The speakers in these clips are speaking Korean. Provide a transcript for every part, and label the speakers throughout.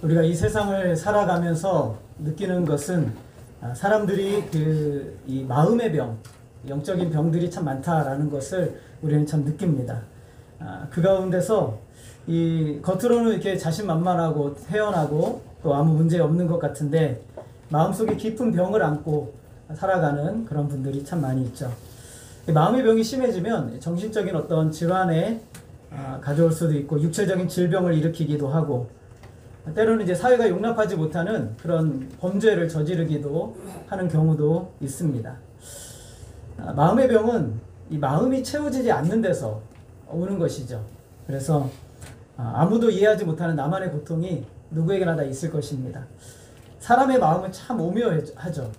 Speaker 1: 우리가 이 세상을 살아가면서 느끼는 것은 사람들이 이 마음의 병, 영적인 병들이 참 많다라는 것을 우리는 참 느낍니다. 그 가운데서 이 겉으로는 이렇게 자신만만하고 태연하고 또 아무 문제 없는 것 같은데 마음속에 깊은 병을 안고 살아가는 그런 분들이 참 많이 있죠. 마음의 병이 심해지면 정신적인 어떤 질환에 가져올 수도 있고 육체적인 질병을 일으키기도 하고 때로는 이제 사회가 용납하지 못하는 그런 범죄를 저지르기도 하는 경우도 있습니다. 마음의 병은 이 마음이 채워지지 않는 데서 오는 것이죠. 그래서 아무도 이해하지 못하는 나만의 고통이 누구에게나 다 있을 것입니다. 사람의 마음은 참 오묘하죠.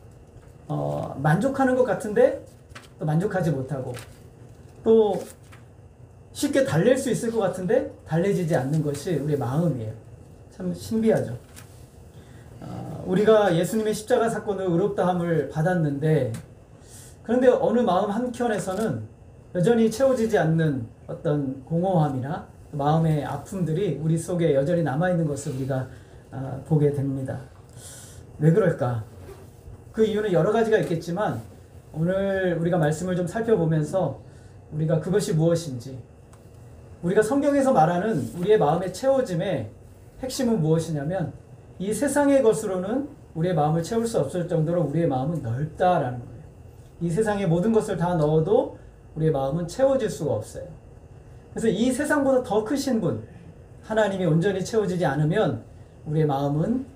Speaker 1: 만족하는 것 같은데 또 만족하지 못하고 또 쉽게 달랠 수 있을 것 같은데 달래지지 않는 것이 우리의 마음이에요. 참 신비하죠. 우리가 예수님의 십자가 사건으로 의롭다함을 받았는데 그런데 어느 마음 한켠에서는 여전히 채워지지 않는 어떤 공허함이나 마음의 아픔들이 우리 속에 여전히 남아있는 것을 우리가 보게 됩니다. 왜 그럴까? 그 이유는 여러 가지가 있겠지만 오늘 우리가 말씀을 좀 살펴보면서 우리가 그것이 무엇인지 우리가 성경에서 말하는 우리의 마음의 채워짐의 핵심은 무엇이냐면 이 세상의 것으로는 우리의 마음을 채울 수 없을 정도로 우리의 마음은 넓다라는 거예요. 이 세상의 모든 것을 다 넣어도 우리의 마음은 채워질 수가 없어요. 그래서 이 세상보다 더 크신 분 하나님이 온전히 채워지지 않으면 우리의 마음은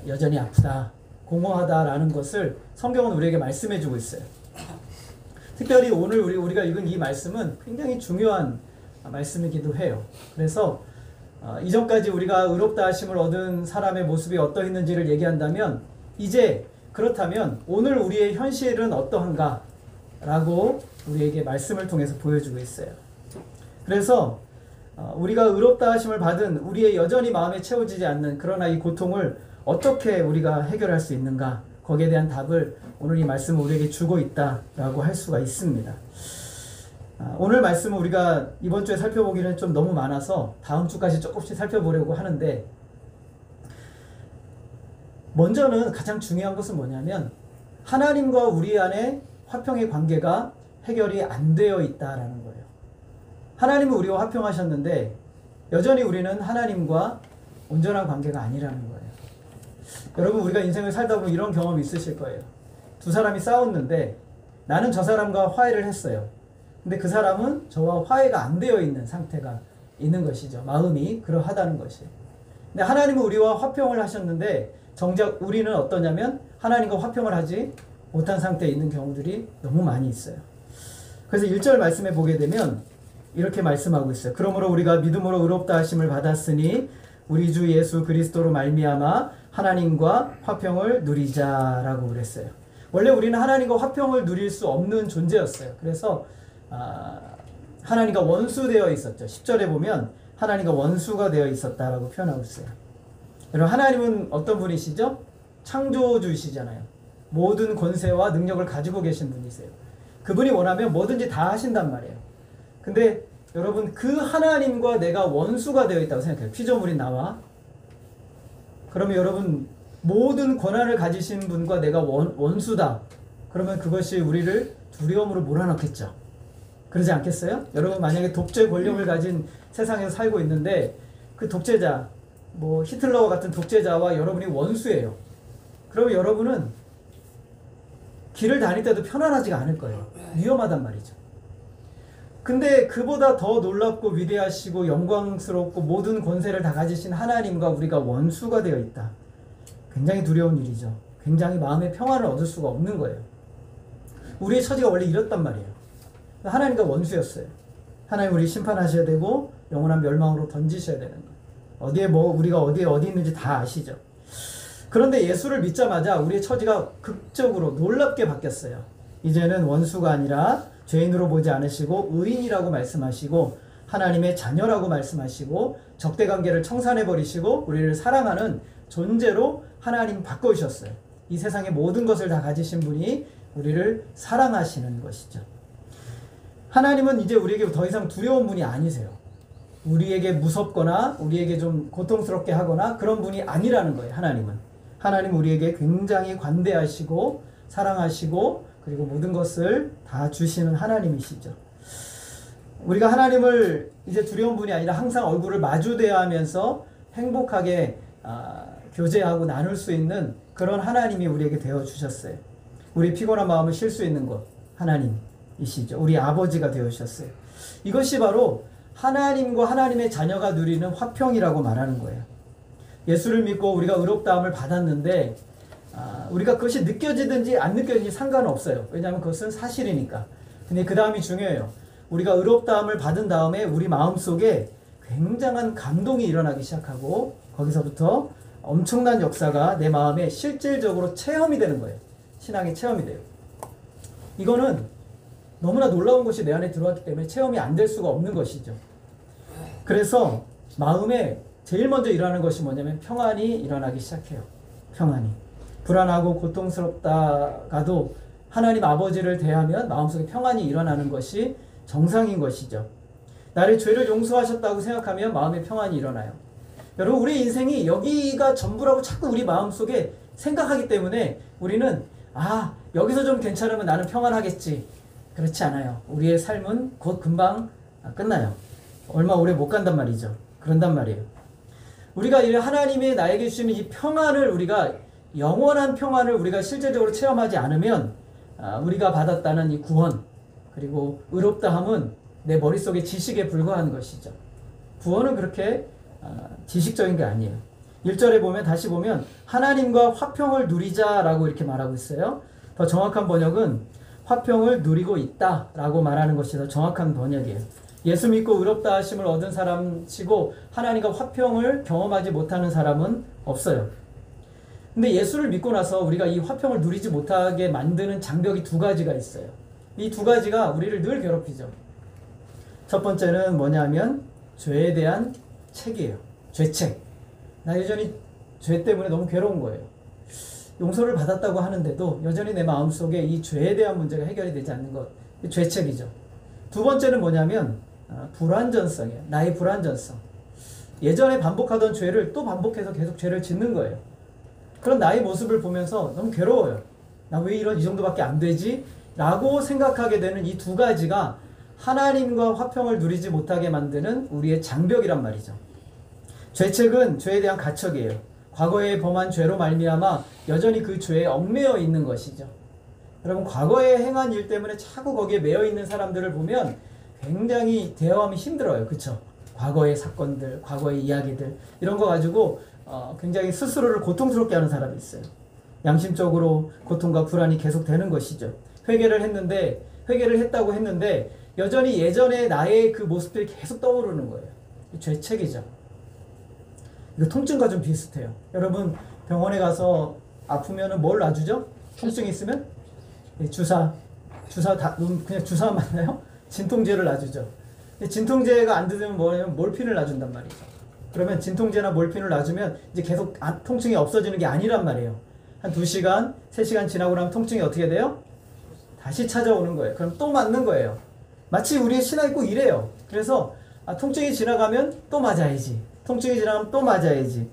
Speaker 1: 여전히 아프다, 공허하다라는 것을 성경은 우리에게 말씀해주고 있어요. 특별히 오늘 우리가 읽은 이 말씀은 굉장히 중요한 말씀이기도 해요. 그래서 이전까지 우리가 의롭다 하심을 얻은 사람의 모습이 어떠했는지를 얘기한다면 이제 그렇다면 오늘 우리의 현실은 어떠한가 라고 우리에게 말씀을 통해서 보여주고 있어요. 그래서 우리가 의롭다 하심을 받은 우리의 여전히 마음에 채워지지 않는 그러나 이 고통을 어떻게 우리가 해결할 수 있는가, 거기에 대한 답을 오늘 이 말씀은 우리에게 주고 있다라고 할 수가 있습니다. 오늘 말씀은 우리가 이번 주에 살펴보기는 좀 너무 많아서 다음 주까지 조금씩 살펴보려고 하는데 먼저는 가장 중요한 것은 뭐냐면 하나님과 우리 안에 화평의 관계가 해결이 안 되어 있다라는 거예요. 하나님은 우리와 화평하셨는데 여전히 우리는 하나님과 온전한 관계가 아니라는 거예요. 여러분 우리가 인생을 살다 보면 이런 경험이 있으실 거예요. 두 사람이 싸웠는데 나는 저 사람과 화해를 했어요. 근데 그 사람은 저와 화해가 안 되어 있는 상태가 있는 것이죠. 마음이 그러하다는 것이. 근데 하나님은 우리와 화평을 하셨는데 정작 우리는 어떠냐면 하나님과 화평을 하지 못한 상태에 있는 경우들이 너무 많이 있어요. 그래서 1절 말씀에 보게 되면 이렇게 말씀하고 있어요. 그러므로 우리가 믿음으로 의롭다 하심을 받았으니 우리 주 예수 그리스도로 말미암아 하나님과 화평을 누리자라고 그랬어요. 원래 우리는 하나님과 화평을 누릴 수 없는 존재였어요. 그래서 하나님과 원수되어 있었죠. 10절에 보면 하나님과 원수가 되어 있었다라고 표현하고 있어요. 여러분 하나님은 어떤 분이시죠? 창조주이시잖아요. 모든 권세와 능력을 가지고 계신 분이세요. 그분이 원하면 뭐든지 다 하신단 말이에요. 근데 여러분 그 하나님과 내가 원수가 되어 있다고 생각해요. 피조물인 나와. 그러면 여러분 모든 권한을 가지신 분과 내가 원수다. 그러면 그것이 우리를 두려움으로 몰아넣겠죠. 그러지 않겠어요? 여러분 만약에 독재 권력을 가진 세상에서 살고 있는데 그 독재자, 뭐 히틀러와 같은 독재자와 여러분이 원수예요. 그러면 여러분은 길을 다닐 때도 편안하지가 않을 거예요. 위험하단 말이죠. 근데 그보다 더 놀랍고 위대하시고 영광스럽고 모든 권세를 다 가지신 하나님과 우리가 원수가 되어 있다. 굉장히 두려운 일이죠. 굉장히 마음의 평안을 얻을 수가 없는 거예요. 우리의 처지가 원래 이렇단 말이에요. 하나님과 원수였어요. 하나님 우리 심판하셔야 되고 영원한 멸망으로 던지셔야 되는 거예요. 우리가 어디 있는지 다 아시죠. 그런데 예수를 믿자마자 우리의 처지가 극적으로 놀랍게 바뀌었어요. 이제는 원수가 아니라 죄인으로 보지 않으시고 의인이라고 말씀하시고 하나님의 자녀라고 말씀하시고 적대관계를 청산해버리시고 우리를 사랑하는 존재로 하나님 바꿔주셨어요. 이 세상의 모든 것을 다 가지신 분이 우리를 사랑하시는 것이죠. 하나님은 이제 우리에게 더 이상 두려운 분이 아니세요. 우리에게 무섭거나 우리에게 좀 고통스럽게 하거나 그런 분이 아니라는 거예요. 하나님은 우리에게 굉장히 관대하시고 사랑하시고 그리고 모든 것을 다 주시는 하나님이시죠. 우리가 하나님을 이제 두려운 분이 아니라 항상 얼굴을 마주대야 하면서 행복하게 교제하고 나눌 수 있는 그런 하나님이 우리에게 되어 주셨어요. 우리 피곤한 마음을 쉴 수 있는 것 하나님이시죠. 우리 아버지가 되어 주셨어요. 이것이 바로 하나님과 하나님의 자녀가 누리는 화평이라고 말하는 거예요. 예수를 믿고 우리가 의롭다함을 받았는데 우리가 그것이 느껴지든지 안 느껴지든지 상관없어요. 왜냐하면 그것은 사실이니까. 근데 그 다음이 중요해요. 우리가 의롭다함을 받은 다음에 우리 마음속에 굉장한 감동이 일어나기 시작하고 거기서부터 엄청난 역사가 내 마음에 실질적으로 체험이 되는 거예요. 신앙의 체험이 돼요. 이거는 너무나 놀라운 것이 내 안에 들어왔기 때문에 체험이 안 될 수가 없는 것이죠. 그래서 마음에 제일 먼저 일어나는 것이 뭐냐면 평안이 일어나기 시작해요. 평안이. 불안하고 고통스럽다가도 하나님 아버지를 대하면 마음속에 평안이 일어나는 것이 정상인 것이죠. 나를 죄를 용서하셨다고 생각하면 마음에 평안이 일어나요. 여러분, 우리 인생이 여기가 전부라고 자꾸 우리 마음속에 생각하기 때문에 우리는 여기서 좀 괜찮으면 나는 평안하겠지. 그렇지 않아요. 우리의 삶은 곧 금방 끝나요. 얼마 오래 못 간단 말이죠. 그런단 말이에요. 우리가 이 하나님이 나에게 주시는 이 평안을 우리가 영원한 평안을 우리가 실제적으로 체험하지 않으면 우리가 받았다는 이 구원 그리고 의롭다함은 내 머릿속에 지식에 불과한 것이죠. 구원은 그렇게 지식적인 게 아니에요. 1절에 보면 다시 보면 하나님과 화평을 누리자라고 이렇게 말하고 있어요. 더 정확한 번역은 화평을 누리고 있다라고 말하는 것이 더 정확한 번역이에요. 예수 믿고 의롭다 하심을 얻은 사람 치고 하나님과 화평을 경험하지 못하는 사람은 없어요. 근데 예수를 믿고 나서 우리가 이 화평을 누리지 못하게 만드는 장벽이 두 가지가 있어요. 이 두 가지가 우리를 늘 괴롭히죠. 첫 번째는 뭐냐면 죄에 대한 책이에요. 죄책. 나 여전히 죄 때문에 너무 괴로운 거예요. 용서를 받았다고 하는데도 여전히 내 마음속에 이 죄에 대한 문제가 해결이 되지 않는 것. 죄책이죠. 두 번째는 뭐냐면 불완전성이에요. 나의 불완전성. 예전에 반복하던 죄를 또 반복해서 계속 죄를 짓는 거예요. 그런 나의 모습을 보면서 너무 괴로워요. 나 왜 이 정도밖에 안 되지? 라고 생각하게 되는 이 두 가지가 하나님과 화평을 누리지 못하게 만드는 우리의 장벽이란 말이죠. 죄책은 죄에 대한 가책이에요. 과거에 범한 죄로 말미암아 여전히 그 죄에 얽매여 있는 것이죠. 여러분, 과거에 행한 일 때문에 자꾸 거기에 매여 있는 사람들을 보면 굉장히 대화하기 힘들어요. 그쵸? 과거의 사건들, 과거의 이야기들 이런 거 가지고 굉장히 스스로를 고통스럽게 하는 사람이 있어요. 양심적으로 고통과 불안이 계속 되는 것이죠. 회개를 했다고 했는데 여전히 예전의 나의 그 모습들이 계속 떠오르는 거예요. 죄책이죠. 이거 통증과 좀 비슷해요. 여러분, 병원에 가서 아프면은 뭘 놔주죠? 통증이 있으면? 주사 그냥 주사 맞나요? 진통제를 놔주죠. 진통제가 안 드면 뭐냐면 몰핀을 놔준단 말이죠. 그러면 진통제나 몰핀을 놔주면 이제 계속 통증이 없어지는 게 아니란 말이에요. 한 2시간, 3시간 지나고 나면 통증이 어떻게 돼요? 다시 찾아오는 거예요. 그럼 또 맞는 거예요. 마치 우리의 신앙이 꼭 이래요. 그래서 통증이 지나가면 또 맞아야지. 통증이 지나가면 또 맞아야지.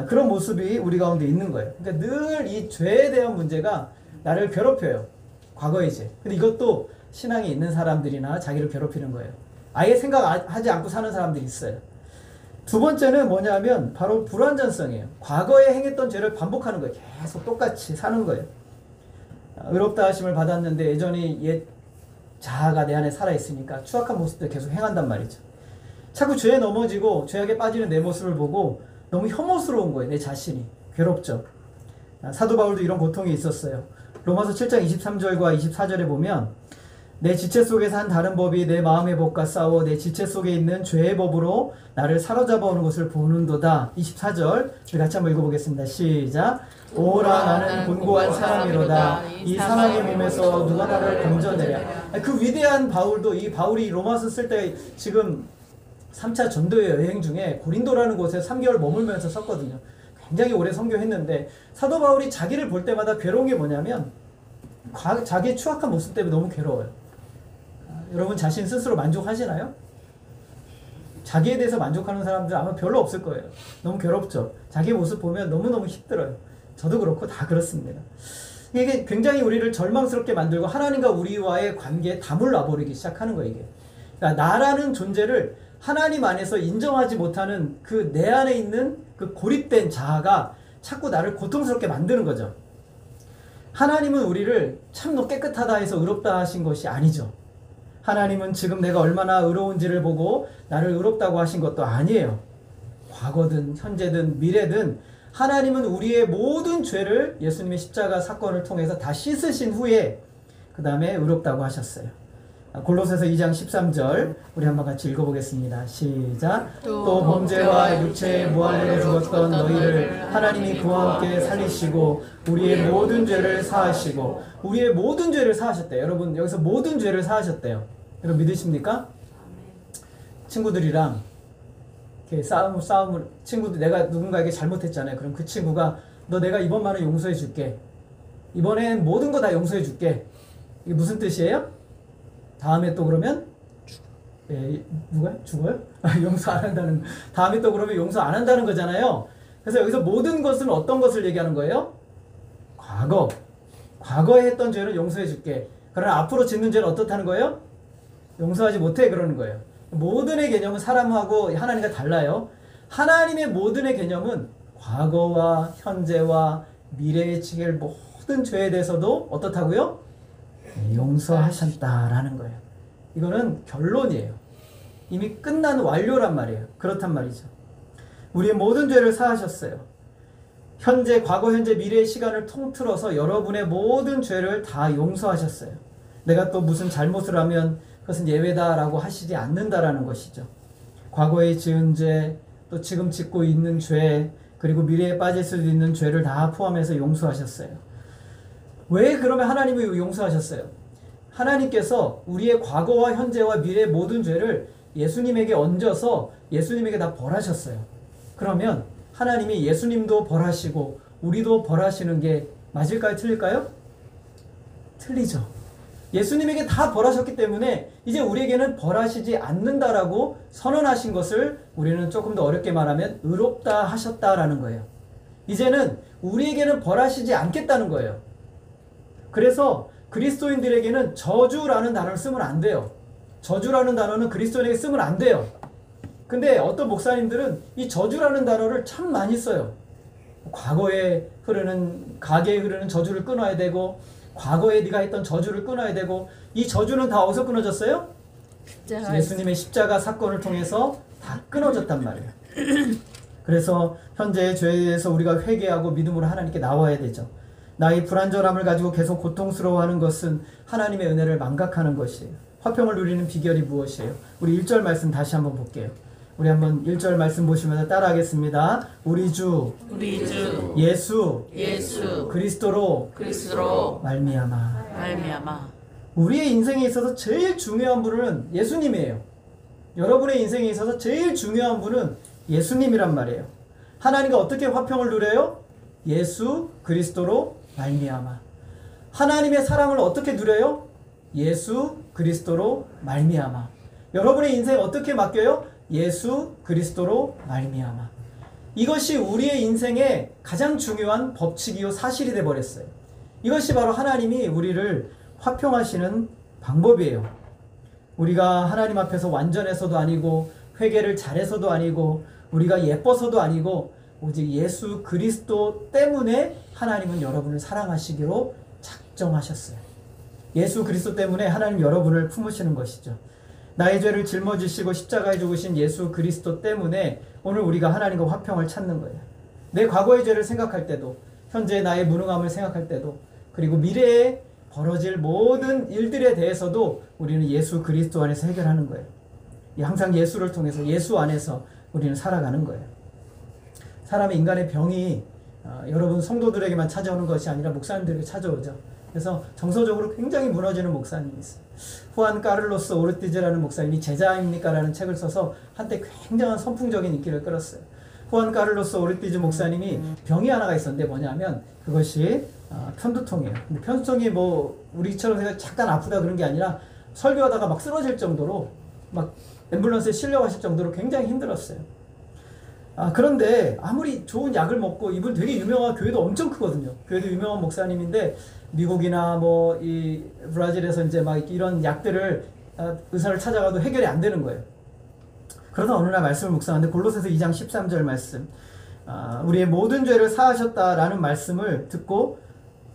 Speaker 1: 그런 모습이 우리 가운데 있는 거예요. 그러니까 늘 이 죄에 대한 문제가 나를 괴롭혀요. 과거의 죄. 근데 이것도 신앙이 있는 사람들이나 자기를 괴롭히는 거예요. 아예 생각하지 않고 사는 사람들이 있어요. 두 번째는 뭐냐면 바로 불완전성이에요. 과거에 행했던 죄를 반복하는 거예요. 계속 똑같이 사는 거예요. 의롭다 하심을 받았는데 여전히 옛 자아가 내 안에 살아있으니까 추악한 모습들 계속 행한단 말이죠. 자꾸 죄에 넘어지고 죄악에 빠지는 내 모습을 보고 너무 혐오스러운 거예요. 내 자신이. 괴롭죠. 사도 바울도 이런 고통이 있었어요. 로마서 7장 23절과 24절에 보면 내 지체 속에서 한 다른 법이 내 마음의 법과 싸워 내 지체 속에 있는 죄의 법으로 나를 사로잡아 오는 것을 보는도다. 24절 우리 같이 한번 읽어보겠습니다. 시작. 오라 나는 곤고한 사람이로다. 이 사망의 몸에서 누가 나를 건져내랴. 그 위대한 바울도 이 바울이 로마서 쓸 때 지금 3차 전도의 여행 중에 고린도라는 곳에 3개월 머물면서 썼거든요. 굉장히 오래 선교했는데 사도 바울이 자기를 볼 때마다 괴로운 게 뭐냐면 자기의 추악한 모습 때문에 너무 괴로워요. 여러분 자신 스스로 만족하시나요? 자기에 대해서 만족하는 사람들 아마 별로 없을 거예요. 너무 괴롭죠. 자기 모습 보면 너무너무 힘들어요. 저도 그렇고 다 그렇습니다. 이게 굉장히 우리를 절망스럽게 만들고 하나님과 우리와의 관계에 담을 놔버리기 시작하는 거예요. 이게. 그러니까 나라는 존재를 하나님 안에서 인정하지 못하는 그 내 안에 있는 그 고립된 자아가 자꾸 나를 고통스럽게 만드는 거죠. 하나님은 우리를 참 너 깨끗하다 해서 의롭다 하신 것이 아니죠. 하나님은 지금 내가 얼마나 의로운지를 보고 나를 의롭다고 하신 것도 아니에요. 과거든 현재든 미래든 하나님은 우리의 모든 죄를 예수님의 십자가 사건을 통해서 다 씻으신 후에 그 다음에 의롭다고 하셨어요. 골로새서 2장 13절 우리 한번 같이 읽어보겠습니다. 시작. 또 범죄와 육체의 무한으로 죽었던 너희를 하나님이 그와 함께 살리시고 우리의 모든 죄를 사하시고 우리의 모든 죄를 사하셨대요. 여러분 여기서 모든 죄를 사하셨대요. 여러분 믿으십니까? 친구들이랑 이렇게 싸움을 친구들 내가 누군가에게 잘못했잖아요. 그럼 그 친구가 너 내가 이번만은 용서해 줄게. 이번엔 모든 거 다 용서해 줄게. 이게 무슨 뜻이에요? 다음에 또 그러면 누가 죽어요? 용서 안 한다는 다음에 또 그러면 용서 안 한다는 거잖아요. 그래서 여기서 모든 것은 어떤 것을 얘기하는 거예요? 과거에 했던 죄를 용서해 줄게. 그러나 앞으로 짓는 죄는 어떻다는 거예요? 용서하지 못해 그러는 거예요. 모든의 개념은 사람하고 하나님과 달라요. 하나님의 모든의 개념은 과거와 현재와 미래에 지길 모든 죄에 대해서도 어떻다고요? 용서하셨다라는 거예요. 이거는 결론이에요. 이미 끝난 완료란 말이에요. 그렇단 말이죠. 우리의 모든 죄를 사하셨어요. 현재, 과거, 현재, 미래의 시간을 통틀어서 여러분의 모든 죄를 다 용서하셨어요. 내가 또 무슨 잘못을 하면 그것은 예외다라고 하시지 않는다라는 것이죠. 과거에 지은 죄, 또 지금 짓고 있는 죄, 그리고 미래에 빠질 수도 있는 죄를 다 포함해서 용서하셨어요. 왜 그러면 하나님이 용서하셨어요? 하나님께서 우리의 과거와 현재와 미래의 모든 죄를 예수님에게 얹어서 예수님에게 다 벌하셨어요. 그러면 하나님이 예수님도 벌하시고 우리도 벌하시는 게 맞을까요? 틀릴까요? 틀리죠. 예수님에게 다 벌하셨기 때문에 이제 우리에게는 벌하시지 않는다라고 선언하신 것을 우리는 조금 더 어렵게 말하면 의롭다 하셨다라는 거예요. 이제는 우리에게는 벌하시지 않겠다는 거예요. 그래서 그리스도인들에게는 저주라는 단어를 쓰면 안 돼요. 저주라는 단어는 그리스도인에게 쓰면 안 돼요. 근데 어떤 목사님들은 이 저주라는 단어를 참 많이 써요. 과거에 흐르는 저주를 끊어야 되고 과거에 네가 했던 저주를 끊어야 되고 이 저주는 다 어디서 끊어졌어요? 예수님의 십자가 사건을 통해서 다 끊어졌단 말이에요. 그래서 현재의 죄에 대해서 우리가 회개하고 믿음으로 하나님께 나와야 되죠. 나의 불완전함을 가지고 계속 고통스러워하는 것은 하나님의 은혜를 망각하는 것이에요. 화평을 누리는 비결이 무엇이에요? 우리 1절 말씀 다시 한번 볼게요. 우리 한번 1절 말씀 보시면서 따라하겠습니다. 우리 주 예수 그리스도로 말미암아. 우리의 인생에 있어서 제일 중요한 분은 예수님이에요. 여러분의 인생에 있어서 제일 중요한 분은 예수님이란 말이에요. 하나님과 어떻게 화평을 누려요? 예수 그리스도로 말미암아. 하나님의 사랑을 어떻게 누려요? 예수 그리스도로 말미암아. 여러분의 인생 어떻게 맡겨요? 예수 그리스도로 말미암아. 이것이 우리의 인생의 가장 중요한 법칙이요 사실이 되어버렸어요. 이것이 바로 하나님이 우리를 화평하시는 방법이에요. 우리가 하나님 앞에서 완전해서도 아니고 회개를 잘해서도 아니고 우리가 예뻐서도 아니고 오직 예수 그리스도 때문에 하나님은 여러분을 사랑하시기로 작정하셨어요. 예수 그리스도 때문에 하나님 여러분을 품으시는 것이죠. 나의 죄를 짊어지시고 십자가에 죽으신 예수 그리스도 때문에 오늘 우리가 하나님과 화평을 찾는 거예요. 내 과거의 죄를 생각할 때도 현재 나의 무능함을 생각할 때도 그리고 미래에 벌어질 모든 일들에 대해서도 우리는 예수 그리스도 안에서 해결하는 거예요. 항상 예수를 통해서 예수 안에서 우리는 살아가는 거예요. 사람의 인간의 병이 여러분 성도들에게만 찾아오는 것이 아니라 목사님들에게 찾아오죠. 그래서 정서적으로 굉장히 무너지는 목사님이 있어요. 후안 까를로스 오르티즈라는 목사님이 제자입니까? 라는 책을 써서 한때 굉장한 선풍적인 인기를 끌었어요. 후안 까를로스 오르티즈 목사님이 병이 하나가 있었는데 뭐냐면 그것이 편두통이에요. 근데 편두통이 뭐 우리처럼 잠깐 아프다 그런 게 아니라 설교하다가 막 쓰러질 정도로 막 앰뷸런스에 실려가실 정도로 굉장히 힘들었어요. 그런데 아무리 좋은 약을 먹고, 이분 되게 유명한, 교회도 엄청 크거든요. 교회도 유명한 목사님인데 미국이나 뭐 이 브라질에서 이제 막 이런 약들을 의사를 찾아가도 해결이 안 되는 거예요. 그러다 어느 날 말씀을 묵상하는데 골로새서 2장 13절 말씀, 우리의 모든 죄를 사하셨다라는 말씀을 듣고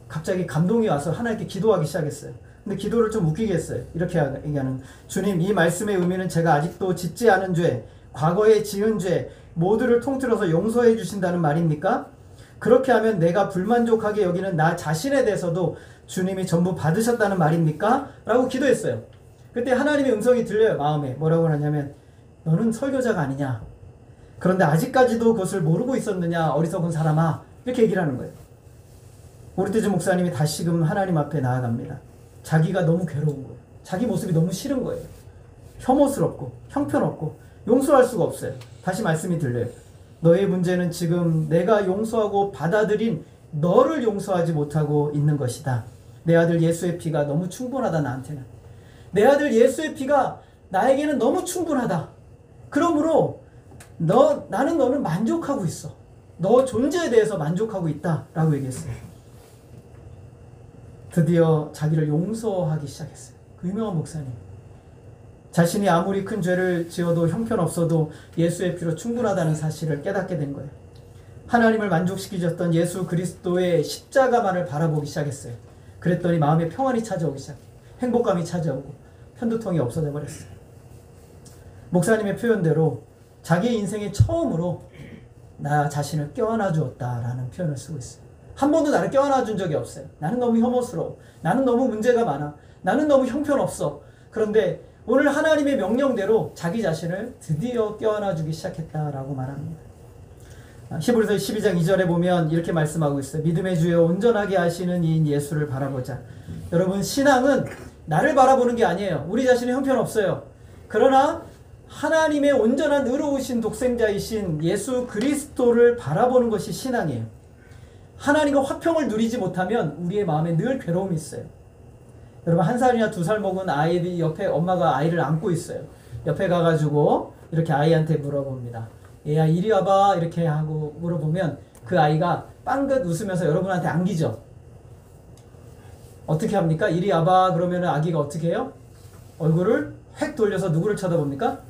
Speaker 1: 갑자기 감동이 와서 하나님께 기도하기 시작했어요. 근데 기도를 좀 웃기게 했어요. 이렇게 얘기하는, 주님, 이 말씀의 의미는 제가 아직도 짓지 않은 죄, 과거에 지은 죄 모두를 통틀어서 용서해 주신다는 말입니까? 그렇게 하면 내가 불만족하게 여기는 나 자신에 대해서도 주님이 전부 받으셨다는 말입니까? 라고 기도했어요. 그때 하나님의 음성이 들려요. 마음에 뭐라고 하냐면, 너는 설교자가 아니냐, 그런데 아직까지도 그것을 모르고 있었느냐, 어리석은 사람아, 이렇게 얘기를 하는 거예요. 오르테즈 목사님이 다시금 하나님 앞에 나아갑니다. 자기가 너무 괴로운 거예요. 자기 모습이 너무 싫은 거예요. 혐오스럽고 형편없고 용서할 수가 없어요. 다시 말씀이 들려요. 너의 문제는 지금 내가 용서하고 받아들인 너를 용서하지 못하고 있는 것이다. 내 아들 예수의 피가 너무 충분하다. 나한테는 내 아들 예수의 피가 나에게는 너무 충분하다. 그러므로 나는 너는 만족하고 있어. 너 존재에 대해서 만족하고 있다 라고 얘기했어요. 드디어 자기를 용서하기 시작했어요. 그 유명한 목사님, 자신이 아무리 큰 죄를 지어도 형편없어도 예수의 피로 충분하다는 사실을 깨닫게 된 거예요. 하나님을 만족시키셨던 예수 그리스도의 십자가만을 바라보기 시작했어요. 그랬더니 마음에 평안이 찾아오기 시작해요. 행복감이 찾아오고 편두통이 없어져 버렸어요. 목사님의 표현대로 자기 인생의 처음으로 나 자신을 껴안아 주었다라는 표현을 쓰고 있어요. 한 번도 나를 껴안아 준 적이 없어요. 나는 너무 혐오스러워. 나는 너무 문제가 많아. 나는 너무 형편없어. 그런데 오늘 하나님의 명령대로 자기 자신을 드디어 껴안아 주기 시작했다라고 말합니다. 히브리서 12장 2절에 보면 이렇게 말씀하고 있어요. 믿음의 주여 온전하게 하시는 이인 예수를 바라보자. 여러분, 신앙은 나를 바라보는 게 아니에요. 우리 자신의 형편없어요. 그러나 하나님의 온전한 의로우신 독생자이신 예수 그리스도를 바라보는 것이 신앙이에요. 하나님과 화평을 누리지 못하면 우리의 마음에 늘 괴로움이 있어요. 여러분, 1살이나 2살 먹은 아이들이 옆에 엄마가 아이를 안고 있어요. 옆에 가가지고 이렇게 아이한테 물어봅니다. 얘야 이리 와봐, 이렇게 하고 물어보면 그 아이가 빵긋 웃으면서 여러분한테 안기죠. 어떻게 합니까? 이리 와봐 그러면 아기가 어떻게 해요? 얼굴을 획 돌려서 누구를 쳐다봅니까?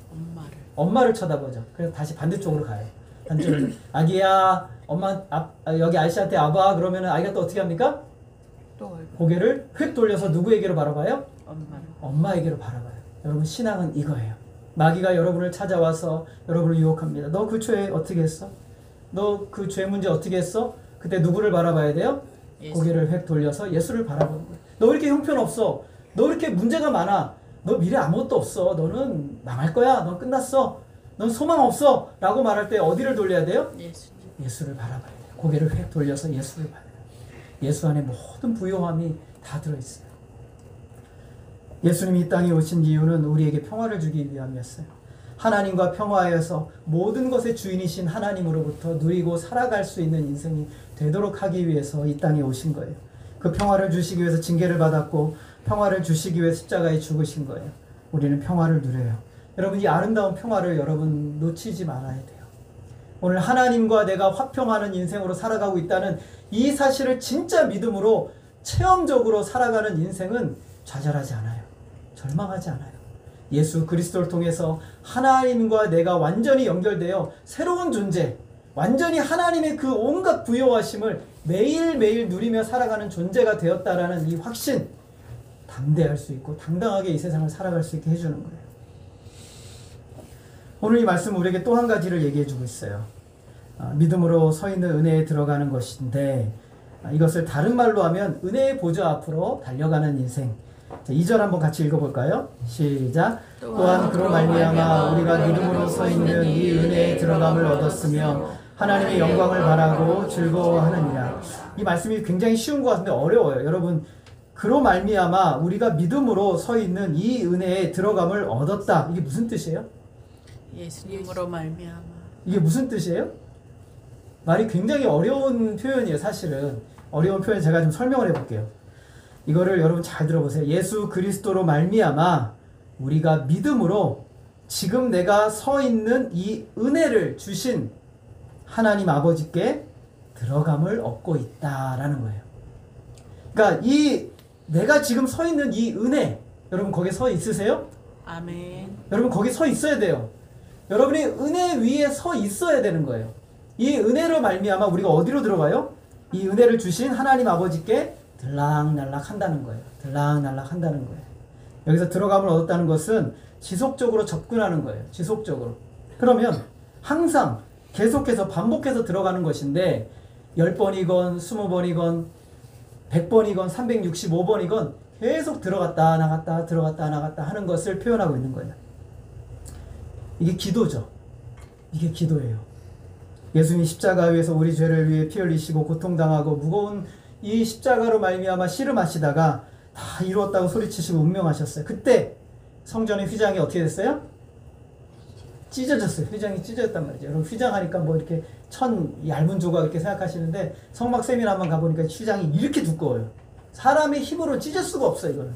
Speaker 1: 엄마를 쳐다보죠. 그래서 다시 반대쪽으로 가요. 반대쪽으로 아기야 엄마 여기 아저씨한테 와봐 그러면 아이가 또 어떻게 합니까? 또 고개를 획 돌려서 누구에게로 바라봐요? 엄마에게로 바라봐요. 여러분, 신앙은 이거예요. 마귀가 여러분을 찾아와서 여러분을 유혹합니다. 너 그 죄 어떻게 했어? 너 그 죄 문제 어떻게 했어? 그때 누구를 바라봐야 돼요? 예수. 고개를 획 돌려서 예수를 바라보는 거예요. 너 이렇게 형편없어. 너 이렇게 문제가 많아. 너 미래 아무것도 없어. 너는 망할 거야. 넌 끝났어. 넌 소망 없어. 라고 말할 때 어디를 돌려야 돼요? 예수를 바라봐야 돼요. 고개를 획 돌려서 예수를 바라봐요. 예수 안에 모든 부요함이 다 들어있어요. 예수님이 이 땅에 오신 이유는 우리에게 평화를 주기 위함이었어요. 하나님과 평화하여서 모든 것의 주인이신 하나님으로부터 누리고 살아갈 수 있는 인생이 되도록 하기 위해서 이 땅에 오신 거예요. 그 평화를 주시기 위해서 징계를 받았고 평화를 주시기 위해 십자가에 죽으신 거예요. 우리는 평화를 누려요. 여러분, 이 아름다운 평화를 여러분 놓치지 말아야 돼요. 오늘 하나님과 내가 화평하는 인생으로 살아가고 있다는 이 사실을 진짜 믿음으로 체험적으로 살아가는 인생은 좌절하지 않아요. 절망하지 않아요. 예수 그리스도를 통해서 하나님과 내가 완전히 연결되어 새로운 존재, 완전히 하나님의 그 온갖 부요하심을 매일매일 누리며 살아가는 존재가 되었다라는 이 확신, 담대할 수 있고 당당하게 이 세상을 살아갈 수 있게 해주는 거예요. 오늘 이 말씀은 우리에게 또 한 가지를 얘기해주고 있어요. 믿음으로 서 있는 은혜에 들어가는 것인데, 이것을 다른 말로 하면 은혜의 보좌 앞으로 달려가는 인생. 2절 한번 같이 읽어볼까요? 시작. 또한 그로 말미암아 우리가 믿음으로 서 있는 이 은혜에 들어감을 얻었으며 하나님의 영광을 바라고 즐거워하느니라. 이 말씀이 굉장히 쉬운 것 같은데 어려워요. 여러분, 그로 말미암아 우리가 믿음으로 서 있는 이 은혜에 들어감을 얻었다. 이게 무슨 뜻이에요?
Speaker 2: 예수님으로 말미암아.
Speaker 1: 이게 무슨 뜻이에요? 말이 굉장히 어려운 표현이에요. 사실은 어려운 표현 제가 좀 설명을 해볼게요. 이거를 여러분 잘 들어보세요. 예수 그리스도로 말미암아 우리가 믿음으로 지금 내가 서 있는 이 은혜를 주신 하나님 아버지께 들어감을 얻고 있다라는 거예요. 그러니까 이 내가 지금 서 있는 이 은혜, 여러분 거기에 서 있으세요?
Speaker 2: 아멘.
Speaker 1: 여러분 거기 서 있어야 돼요. 여러분이 은혜 위에 서 있어야 되는 거예요. 이 은혜로 말미암아 우리가 어디로 들어가요? 이 은혜를 주신 하나님 아버지께 들락날락 한다는 거예요. 들락날락 한다는 거예요. 여기서 들어감을 얻었다는 것은 지속적으로 접근하는 거예요. 지속적으로. 그러면 항상 계속해서 반복해서 들어가는 것인데 10번이건 20번이건 100번이건 365번이건 계속 들어갔다 나갔다 들어갔다 나갔다 하는 것을 표현하고 있는 거예요. 이게 기도죠. 이게 기도예요. 예수님이 십자가 위에서 우리 죄를 위해 피 흘리시고 고통당하고 무거운 이 십자가로 말미암아 씨름하시다가 다 이루었다고 소리치시고 운명하셨어요. 그때 성전의 휘장이 어떻게 됐어요? 찢어졌어요. 휘장이 찢어졌단 말이죠. 여러분 휘장하니까 뭐 이렇게 천 얇은 조각 이렇게 생각하시는데 성막 세미나만 가보니까 휘장이 이렇게 두꺼워요. 사람의 힘으로 찢을 수가 없어요. 이거는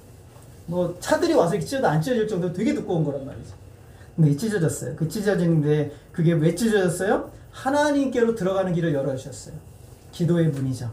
Speaker 1: 뭐 차들이 와서 이렇게 찢어도 안 찢어질 정도로 되게 두꺼운 거란 말이죠. 근데 찢어졌어요. 그 찢어지는데 그게 왜 찢어졌어요? 하나님께로 들어가는 길을 열어주셨어요. 기도의 문이죠.